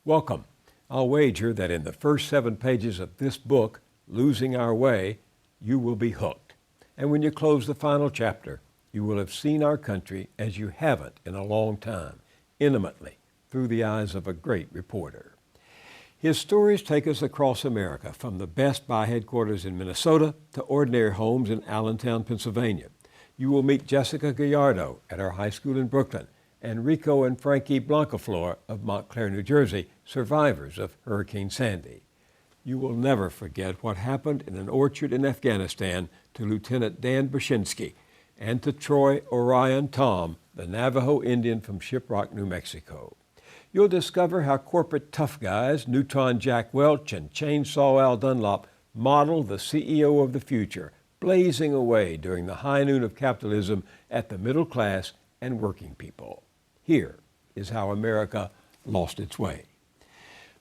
Welcome. I'll wager that in the first 7 pages of this book, Losing Our Way, you will be hooked. And when you close the final chapter, you will have seen our country as you haven't in a long time, intimately, through the eyes of a great reporter. His stories take us across America, from the Best Buy headquarters in Minnesota to ordinary homes in Allentown, Pennsylvania. You will meet Jessica Gallardo at our high school in Brooklyn, and Rico and Frankie Blancaflor of Montclair, New Jersey, survivors of Hurricane Sandy. You will never forget what happened in an orchard in Afghanistan to Lieutenant Dan Brzezinski and to Troy Orion Tom, the Navajo Indian from Shiprock, New Mexico. You'll discover how corporate tough guys, Neutron Jack Welch and Chainsaw Al Dunlop, model the CEO of the future, blazing away during the high noon of capitalism at the middle class and working people. Here is how America lost its way.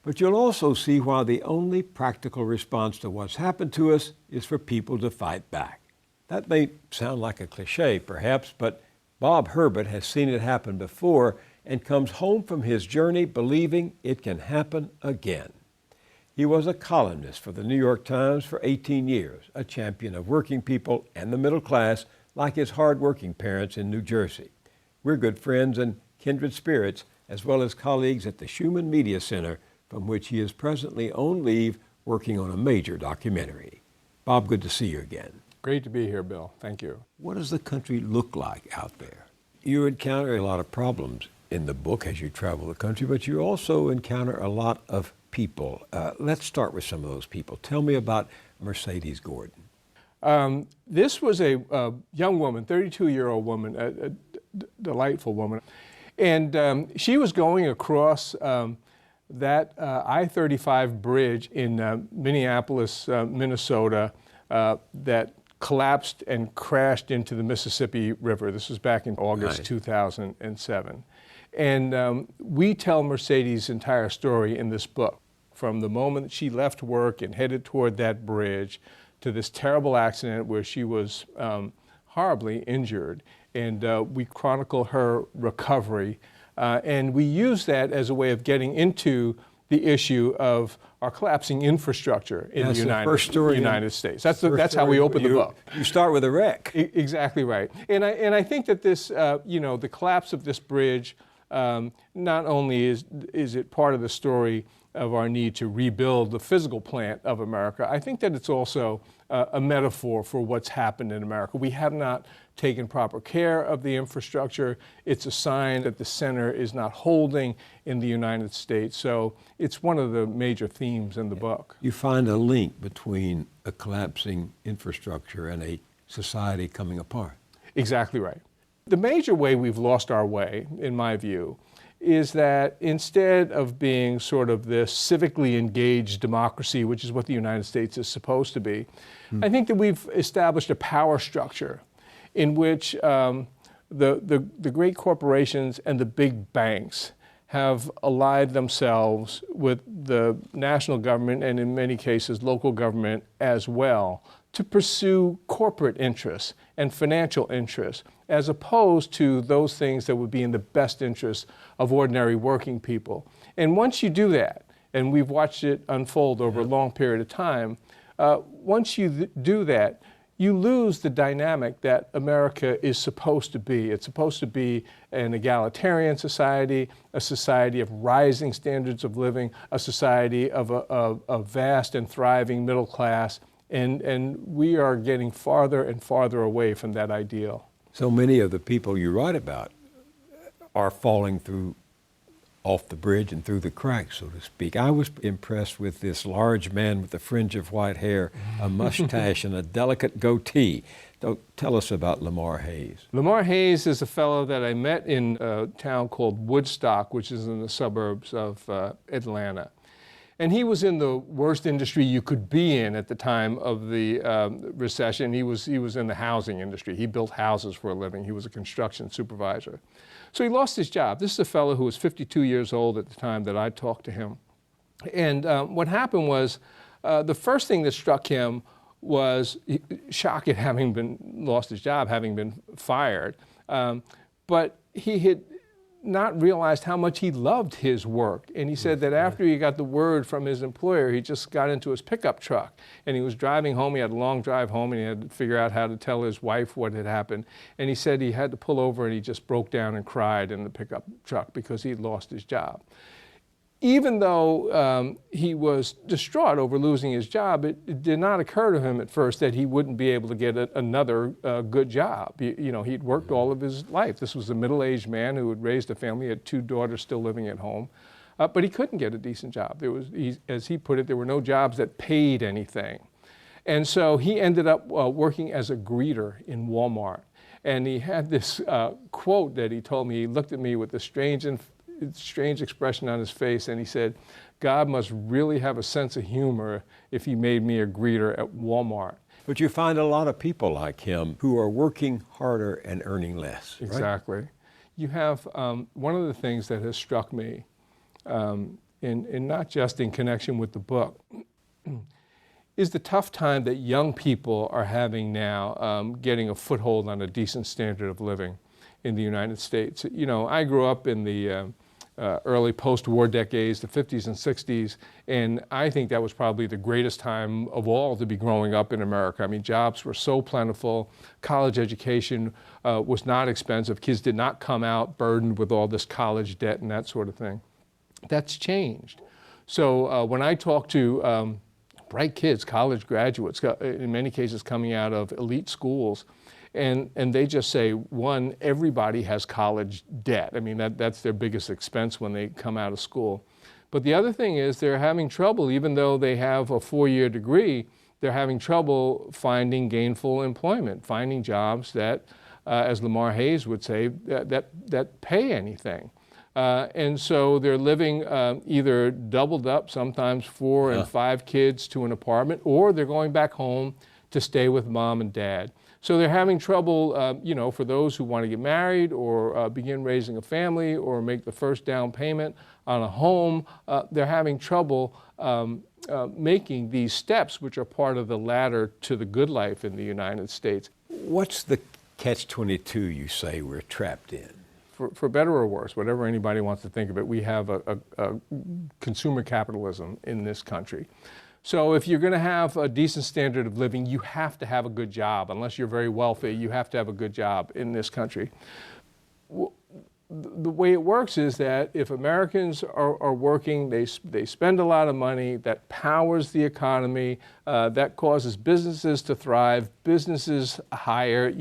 But you'll also see why the only practical response to what's happened to us is for people to fight back. That may sound like a cliche, perhaps, but Bob Herbert has seen it happen before and comes home from his journey believing it can happen again. He was a columnist for the New York Times for 18 years, a champion of working people and the middle class, like his hard-working parents in New Jersey. We're good friends and kindred spirits, as well as colleagues at the Schumann Media Center, from which he is presently on leave working on a major documentary. Bob, good to see you again. Great to be here, Bill. Thank you. What does the country look like out there? You encounter a lot of problems in the book as you travel the country, but you also encounter a lot of people. Let's start with some of those people. Tell me about Mercedes Gordon. This was a young woman, 32-year-old woman, a delightful woman. And she was going across that I-35 bridge in Minneapolis, Minnesota, that collapsed and crashed into the Mississippi River. This was back in August 2007. And we tell Mercedes' entire story in this book, from the moment that she left work and headed toward that bridge to this terrible accident where she was horribly injured. And we chronicle her recovery. And we use that as a way of getting into the issue of our collapsing infrastructure in the United States. That's how we open the book. You start with a wreck. Exactly right. And I think that this, the collapse of this bridge, not only is it part of the story of our need to rebuild the physical plant of America, I think that it's also a metaphor for what's happened in America. We have not taken proper care of the infrastructure. It's a sign that the center is not holding in the United States. So it's one of the major themes in the book. You find a link between a collapsing infrastructure and a society coming apart. Exactly right. The major way we've lost our way, in my view, is that instead of being sort of this civically engaged democracy, which is what the United States is supposed to be, I think that we've established a power structure in which the great corporations and the big banks have allied themselves with the national government and in many cases local government as well to pursue corporate interests and financial interests, as opposed to those things that would be in the best interest of ordinary working people. And once you do that, and we've watched it unfold over a long period of time, once you do that, you lose the dynamic that America is supposed to be. It's supposed to be an egalitarian society, a society of rising standards of living, a society of a vast and thriving middle class, and we are getting farther and farther away from that ideal. So many of the people you write about are falling off the bridge and through the cracks, so to speak. I was impressed with this large man with a fringe of white hair, a mustache, and a delicate goatee. Tell us about Lamar Hayes. Lamar Hayes is a fellow that I met in a town called Woodstock, which is in the suburbs of Atlanta. And he was in the worst industry you could be in at the time of the recession. He was in the housing industry. He built houses for a living. He was a construction supervisor. So he lost his job. This is a fellow who was 52 years old at the time that I talked to him. And what happened was the first thing that struck him was shock at having lost his job, having been fired. But he had not realized how much he loved his work. And he said that after he got the word from his employer, he just got into his pickup truck and he was driving home. He had a long drive home and he had to figure out how to tell his wife what had happened. And he said he had to pull over and he just broke down and cried in the pickup truck because he'd lost his job. Even though he was distraught over losing his job, it did not occur to him at first that he wouldn't be able to get another good job. He'd worked all of his life. This was a middle-aged man who had raised a family, had 2 daughters still living at home, but he couldn't get a decent job. As he put it, there were no jobs that paid anything. And so he ended up working as a greeter in Walmart. And he had this quote that he told me. He looked at me with a strange expression on his face, and he said, "God must really have a sense of humor if he made me a greeter at Walmart." But you find a lot of people like him who are working harder and earning less. Right? Exactly. You have one of the things that has struck me, in not just in connection with the book, is the tough time that young people are having now getting a foothold on a decent standard of living in the United States. I grew up in the early post-war decades, the 50s and 60s, and I think that was probably the greatest time of all to be growing up in America. I mean, jobs were so plentiful, college education was not expensive, kids did not come out burdened with all this college debt and that sort of thing. That's changed. So when I talk to bright kids, college graduates, in many cases coming out of elite schools, and they just say, one, everybody has college debt. I mean, that's their biggest expense when they come out of school. But the other thing is they're having trouble, even though they have a 4-year degree, they're having trouble finding gainful employment, finding jobs that, as Lamar Hayes would say, that pay anything. And so they're living either doubled up, sometimes 4 and 5 kids to an apartment, or they're going back home to stay with mom and dad. So they're having trouble, for those who want to get married or begin raising a family or make the first down payment on a home. They're having trouble making these steps, which are part of the ladder to the good life in the United States. What's the catch-22 you say we're trapped in? For better or worse, whatever anybody wants to think of it, we have a consumer capitalism in this country. So if you're going to have a decent standard of living, you have to have a good job. Unless you're very wealthy, you have to have a good job in this country. The way it works is that if Americans are working, they spend a lot of money, that powers the economy, that causes businesses to thrive, businesses hire,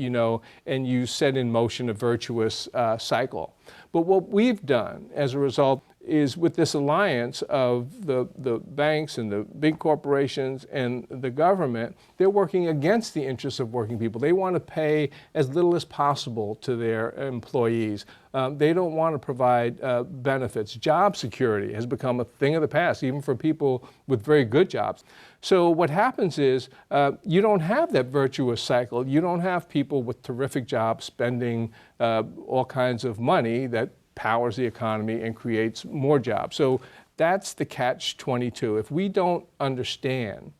and you set in motion a virtuous cycle. But what we've done as a result is with this alliance of the banks and the big corporations and the government, they're working against the interests of working people. They want to pay as little as possible to their employees. They don't want to provide benefits. Job security has become a thing of the past, even for people with very good jobs. So what happens is you don't have that virtuous cycle. You don't have people with terrific jobs spending all kinds of money that powers the economy and creates more jobs. So that's the catch-22. If we don't understand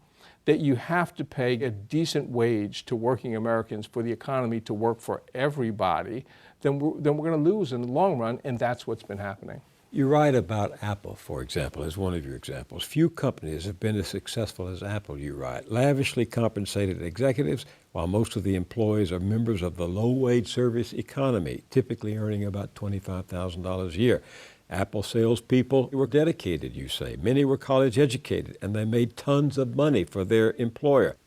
that you have to pay a decent wage to working Americans for the economy to work for everybody, then we're going to lose in the long run, and that's what's been happening. You write about Apple, for example, as one of your examples. Few companies have been as successful as Apple, you write. Lavishly compensated executives, while most of the employees are members of the low-wage service economy, typically earning about $25,000 a year. Apple salespeople were dedicated, you say. Many were college educated, and they made tons of money for their employer.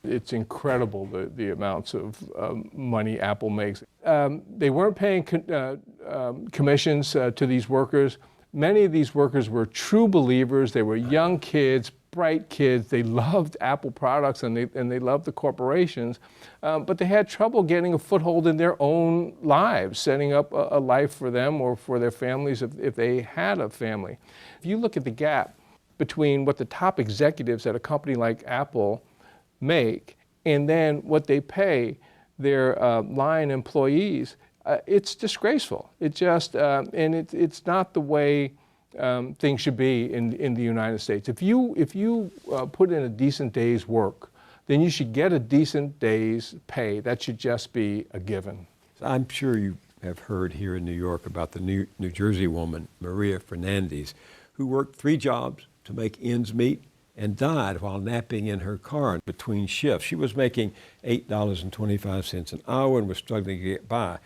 It's incredible the amounts of money Apple makes. They weren't paying commissions to these workers. Many of these workers were true believers. They were young kids, bright kids. They loved Apple products and they loved the corporations, but they had trouble getting a foothold in their own lives, setting up a life for them or for their families if they had a family. If you look at the gap between what the top executives at a company like Apple make and then what they pay their line employees, it's disgraceful. It just and it's not the way things should be in the United States. If you put in a decent day's work, then you should get a decent day's pay. That should just be a given. I'm sure you have heard here in New York about the New Jersey woman, Maria Fernandez, who worked 3 jobs to make ends meet and died while napping in her car between shifts. She was making $8.25 an hour and was struggling to get by.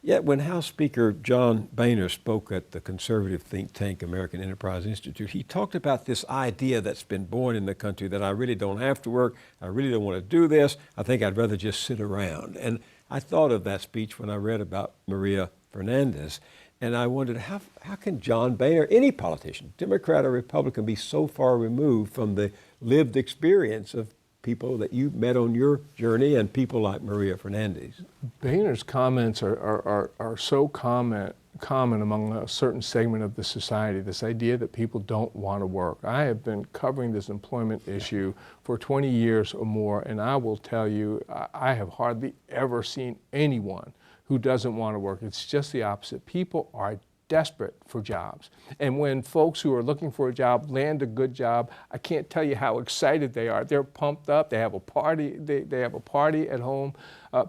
Yet when House Speaker John Boehner spoke at the conservative think tank American Enterprise Institute, he talked about this idea that's been born in the country that I really don't have to work, I really don't want to do this, I think I'd rather just sit around. And I thought of that speech when I read about Maria Fernandez, and I wondered how can John Boehner, any politician, Democrat or Republican, be so far removed from the lived experience of people that you met on your journey and people like Maria Fernandez? Boehner's comments are so common among a certain segment of the society, this idea that people don't want to work. I have been covering this employment issue for 20 years or more, and I will tell you, I have hardly ever seen anyone who doesn't want to work. It's just the opposite. People are desperate for jobs. And when folks who are looking for a job land a good job, I can't tell you how excited they are. They're pumped up. They have a party. They have a party at home.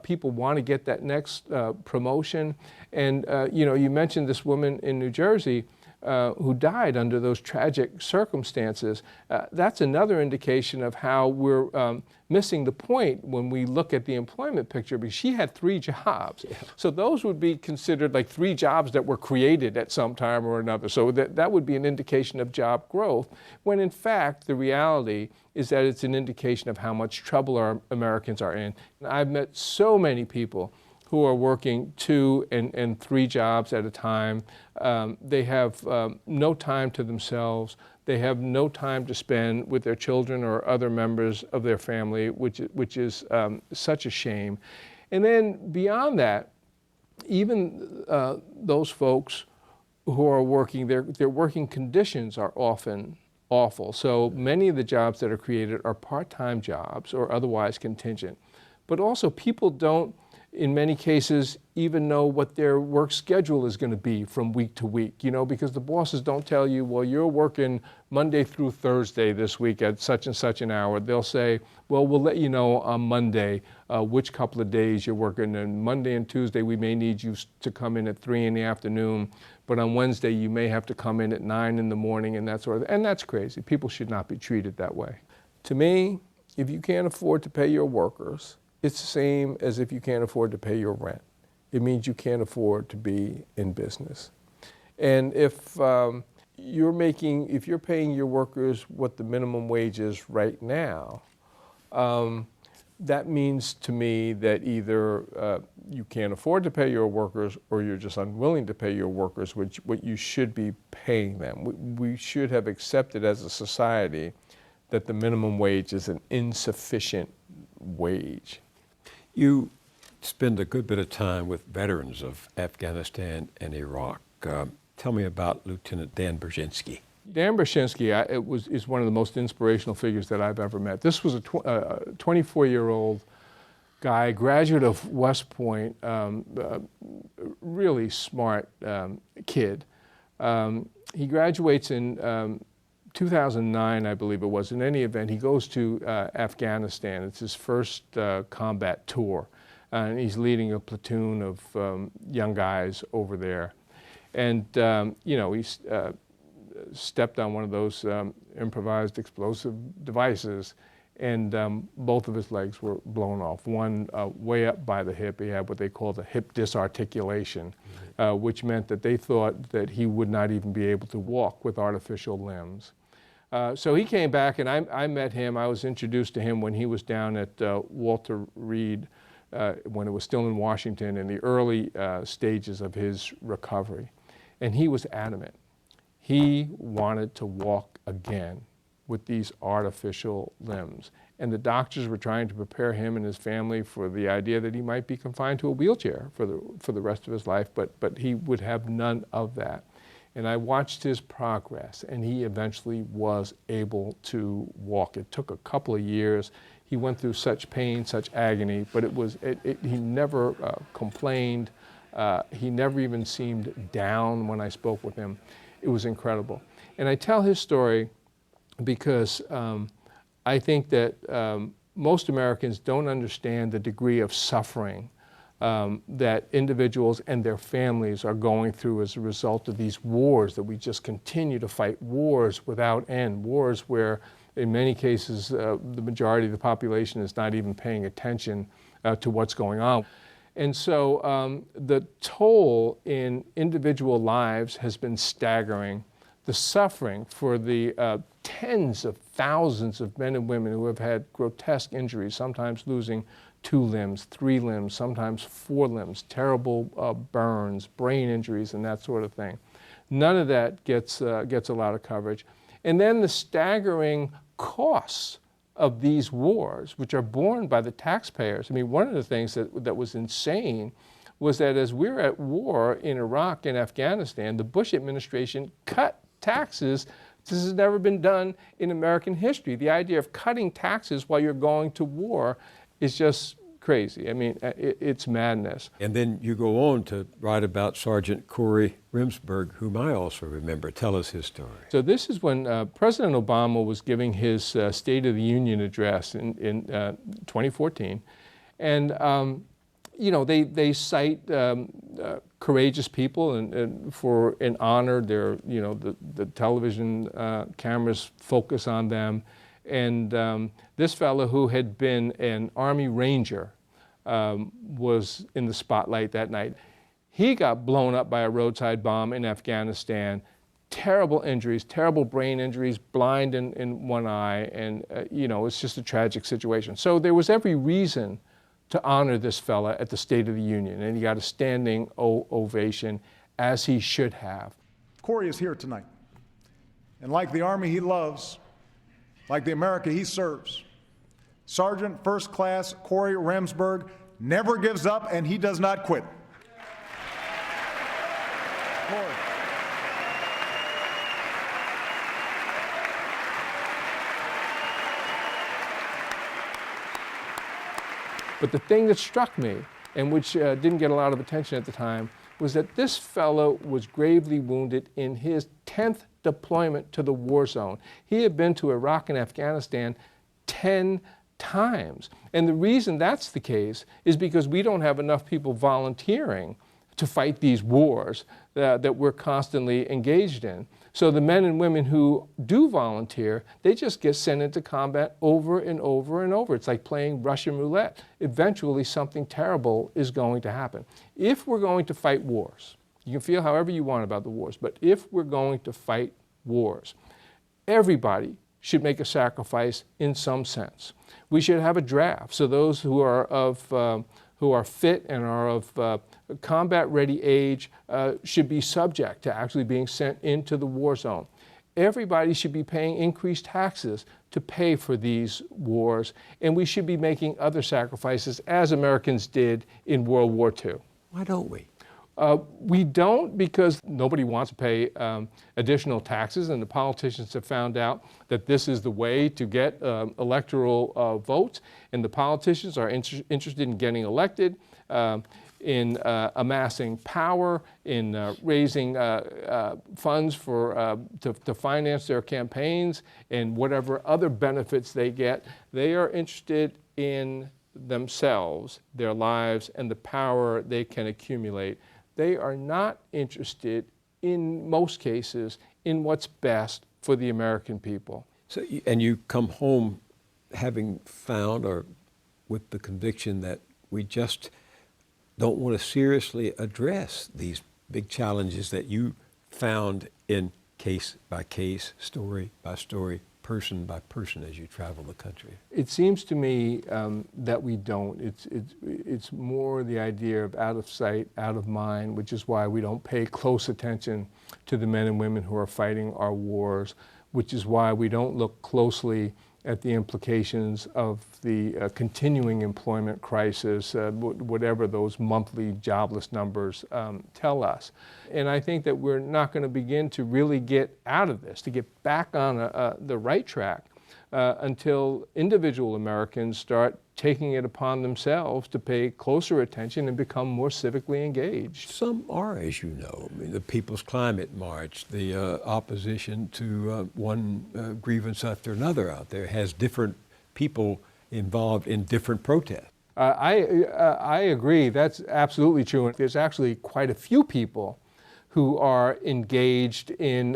People want to get that next promotion. And you mentioned this woman in New Jersey who died under those tragic circumstances. That's another indication of how we're missing the point when we look at the employment picture, because she had 3 jobs. Yeah. So those would be considered like 3 jobs that were created at some time or another. So that would be an indication of job growth, when in fact the reality is that it's an indication of how much trouble our Americans are in. And I've met so many people who are working 2 and 3 jobs at a time. They have no time to themselves. They have no time to spend with their children or other members of their family, which is such a shame. And then beyond that, even those folks who are working, their working conditions are often awful. So many of the jobs that are created are part-time jobs or otherwise contingent. But also people don't, in many cases, even know what their work schedule is going to be from week to week, because the bosses don't tell you, well, you're working Monday through Thursday this week at such and such an hour. They'll say, well, we'll let you know on Monday which couple of days you're working. And Monday and Tuesday, we may need you to come in at 3 in the afternoon. But on Wednesday, you may have to come in at 9 in the morning and that sort of thing. And that's crazy. People should not be treated that way. To me, if you can't afford to pay your workers, it's the same as if you can't afford to pay your rent. It means you can't afford to be in business. And if you're paying your workers what the minimum wage is right now, that means to me that either you can't afford to pay your workers or you're just unwilling to pay your workers what you should be paying them. We should have accepted as a society that the minimum wage is an insufficient wage. You spend a good bit of time with veterans of Afghanistan and Iraq. Tell me about Lieutenant Dan Brzezinski. Dan Brzezinski is one of the most inspirational figures that I've ever met. This was a 24-year-old guy, graduate of West Point, really smart kid. He graduates in 2009, I believe it was. In any event, he goes to Afghanistan. It's his first combat tour. And he's leading a platoon of young guys over there. And, he's stepped on one of those improvised explosive devices, and both of his legs were blown off. One way up by the hip, he had what they call the hip disarticulation, which meant that they thought that he would not even be able to walk with artificial limbs. So he came back, and I met him. I was introduced to him when he was down at Walter Reed, when it was still in Washington, in the early stages of his recovery. And he was adamant. He wanted to walk again with these artificial limbs. And the doctors were trying to prepare him and his family for the idea that he might be confined to a wheelchair for the rest of his life, but he would have none of that. And I watched his progress, and he eventually was able to walk. It took a couple of years. He went through such pain, such agony, but he never complained. He never even seemed down when I spoke with him. It was incredible. And I tell his story because I think that most Americans don't understand the degree of suffering that individuals and their families are going through as a result of these wars, that we just continue to fight wars without end, wars where in many cases the majority of the population is not even paying attention to what's going on. And so the toll in individual lives has been staggering. The suffering for the tens of thousands of men and women who have had grotesque injuries, sometimes losing 2 limbs, 3 limbs, sometimes 4 limbs, terrible burns, brain injuries, and that sort of thing. None of that gets a lot of coverage. And then the staggering costs of these wars, which are borne by the taxpayers. I mean, one of the things that was insane was that as we're at war in Iraq and Afghanistan, the Bush administration cut taxes. This has never been done in American history. The idea of cutting taxes while you're going to war is just crazy. I mean, it's madness. And then you go on to write about Sergeant Corey Remsburg, whom I also remember. Tell us his story. So this is when President Obama was giving his State of the Union address in 2014. And, you know, they cite courageous people and honor their, you know, the television cameras focus on them. And this fellow who had been an Army Ranger was in the spotlight that night. He got blown up by a roadside bomb in Afghanistan. Terrible injuries, terrible brain injuries, blind in one eye, and you know, it's just a tragic situation. So there was every reason to honor this fella at the State of the Union, and he got a standing ovation, as he should have. Corey is here tonight, and like the Army he loves, like the America he serves, Sergeant First Class Corey Remsburg never gives up, and he does not quit. Corey. But the thing that struck me, and which didn't get a lot of attention at the time, was that this fellow was gravely wounded in his 10th deployment to the war zone. He had been to Iraq and Afghanistan 10 times. And the reason that's the case is because we don't have enough people volunteering to fight these wars that we're constantly engaged in. So the men and women who do volunteer, they just get sent into combat over and over and over. It's like playing Russian roulette. Eventually something terrible is going to happen. If we're going to fight wars, you can feel however you want about the wars, but if we're going to fight wars, everybody should make a sacrifice in some sense. We should have a draft, so those who are fit and are of combat-ready age should be subject to actually being sent into the war zone. Everybody should be paying increased taxes to pay for these wars, and we should be making other sacrifices, as Americans did in World War II. Why don't we? We don't, because nobody wants to pay additional taxes, and the politicians have found out that this is the way to get electoral votes, and the politicians are interested in getting elected, in amassing power, in raising funds to finance their campaigns, and whatever other benefits they get. They are interested in themselves, their lives, and the power they can accumulate. They are not interested, in most cases, in what's best for the American people. So, and you come home having found, or with the conviction that we just don't want to seriously address these big challenges that you found in case by case, story by story, person by person as you travel the country. It seems to me that we don't. It's more the idea of out of sight, out of mind, which is why we don't pay close attention to the men and women who are fighting our wars, which is why we don't look closely at the implications of the continuing employment crisis, whatever those monthly jobless numbers tell us. And I think that we're not going to begin to really get out of this, to get back on the right track, until individual Americans start taking it upon themselves to pay closer attention and become more civically engaged. Some are, as you know. I mean, the People's Climate March, the opposition to one grievance after another out there has different people involved in different protests. I agree. That's absolutely true. There's actually quite a few people who are engaged in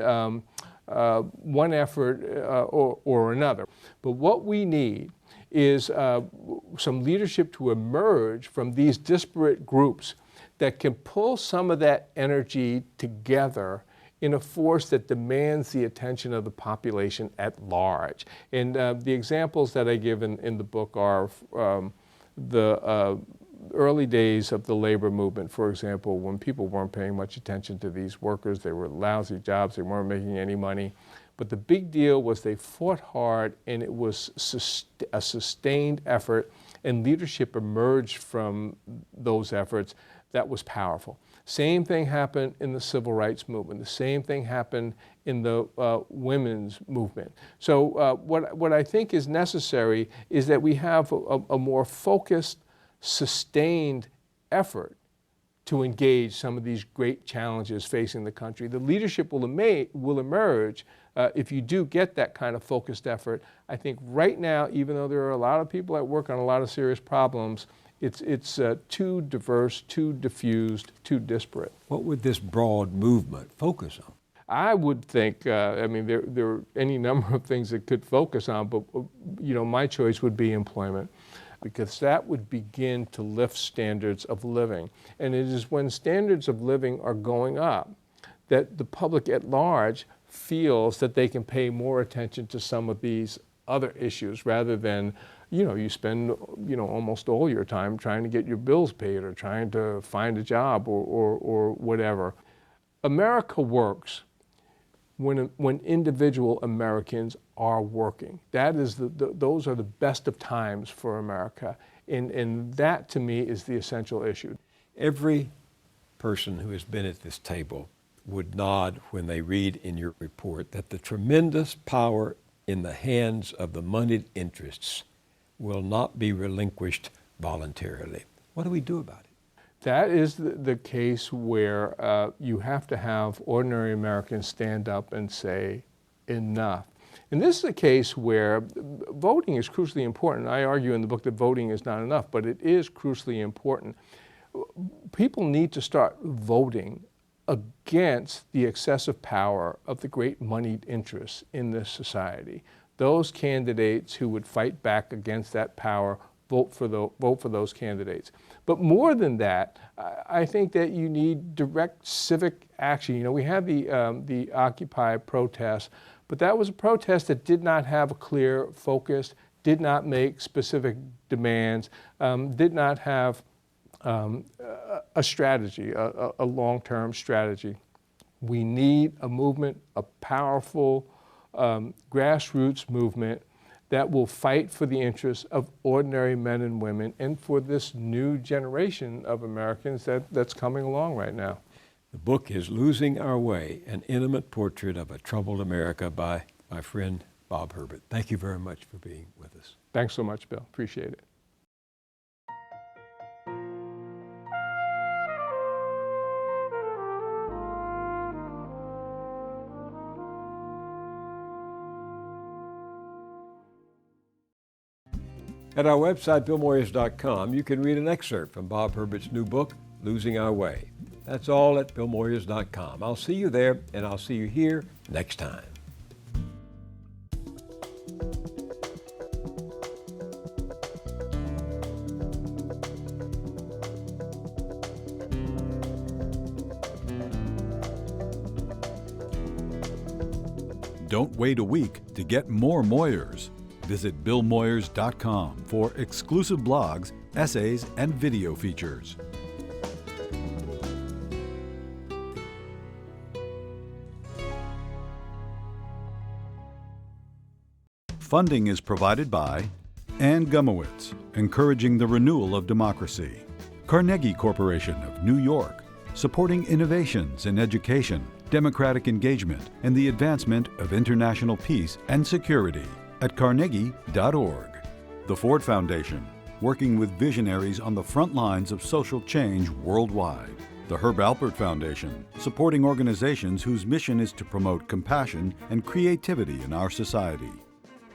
one effort or another. But what we need is some leadership to emerge from these disparate groups that can pull some of that energy together in a force that demands the attention of the population at large. And the examples that I give in the book are the early days of the labor movement, for example, when people weren't paying much attention to these workers. They were lousy jobs, they weren't making any money. But the big deal was they fought hard, and it was a sustained effort, and leadership emerged from those efforts that was powerful. Same thing happened in the civil rights movement. The same thing happened in the women's movement. So what I think is necessary is that we have a more focused, sustained effort to engage some of these great challenges facing the country. The leadership will emerge if you do get that kind of focused effort. I think right now, even though there are a lot of people that work on a lot of serious problems, it's too diverse, too diffused, too disparate. What would this broad movement focus on? I would think, there are any number of things it could focus on, but my choice would be employment, because that would begin to lift standards of living. And it is when standards of living are going up that the public at large feels that they can pay more attention to some of these other issues rather than you spend almost all your time trying to get your bills paid or trying to find a job or whatever. America works when individual Americans are working. That is those are the best of times for America, and that to me is the essential issue. Every person who has been at this table would nod when they read in your report that the tremendous power in the hands of the moneyed interests will not be relinquished voluntarily. What do we do about it? That is the case where you have to have ordinary Americans stand up and say, enough. And this is a case where voting is crucially important. I argue in the book that voting is not enough, but it is crucially important. People need to start voting against the excessive power of the great moneyed interests in this society. Those candidates who would fight back against that power, vote for those candidates. But more than that, I think that you need direct civic action. We had the Occupy protest, but that was a protest that did not have a clear focus, did not make specific demands, did not have a strategy, a long-term strategy. We need a movement, a powerful grassroots movement that will fight for the interests of ordinary men and women and for this new generation of Americans that's coming along right now. The book is Losing Our Way, an intimate portrait of a troubled America by my friend Bob Herbert. Thank you very much for being with us. Thanks so much, Bill. Appreciate it. At our website, BillMoyers.com, you can read an excerpt from Bob Herbert's new book, Losing Our Way. That's all at BillMoyers.com. I'll see you there, and I'll see you here next time. Don't wait a week to get more Moyers. Visit BillMoyers.com for exclusive blogs, essays, and video features. Funding is provided by Ann Gumowitz, encouraging the renewal of democracy. Carnegie Corporation of New York, supporting innovations in education, democratic engagement, and the advancement of international peace and security at carnegie.org. The Ford Foundation, working with visionaries on the front lines of social change worldwide. The Herb Alpert Foundation, supporting organizations whose mission is to promote compassion and creativity in our society.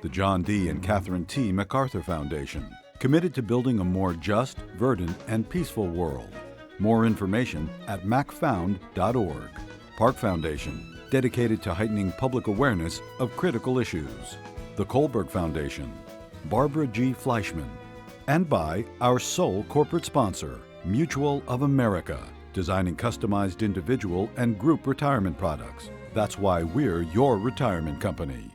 The John D. and Catherine T. MacArthur Foundation, committed to building a more just, verdant, and peaceful world. More information at macfound.org. Park Foundation, dedicated to heightening public awareness of critical issues. The Kohlberg Foundation, Barbara G. Fleischman, and by our sole corporate sponsor, Mutual of America, designing customized individual and group retirement products. That's why we're your retirement company.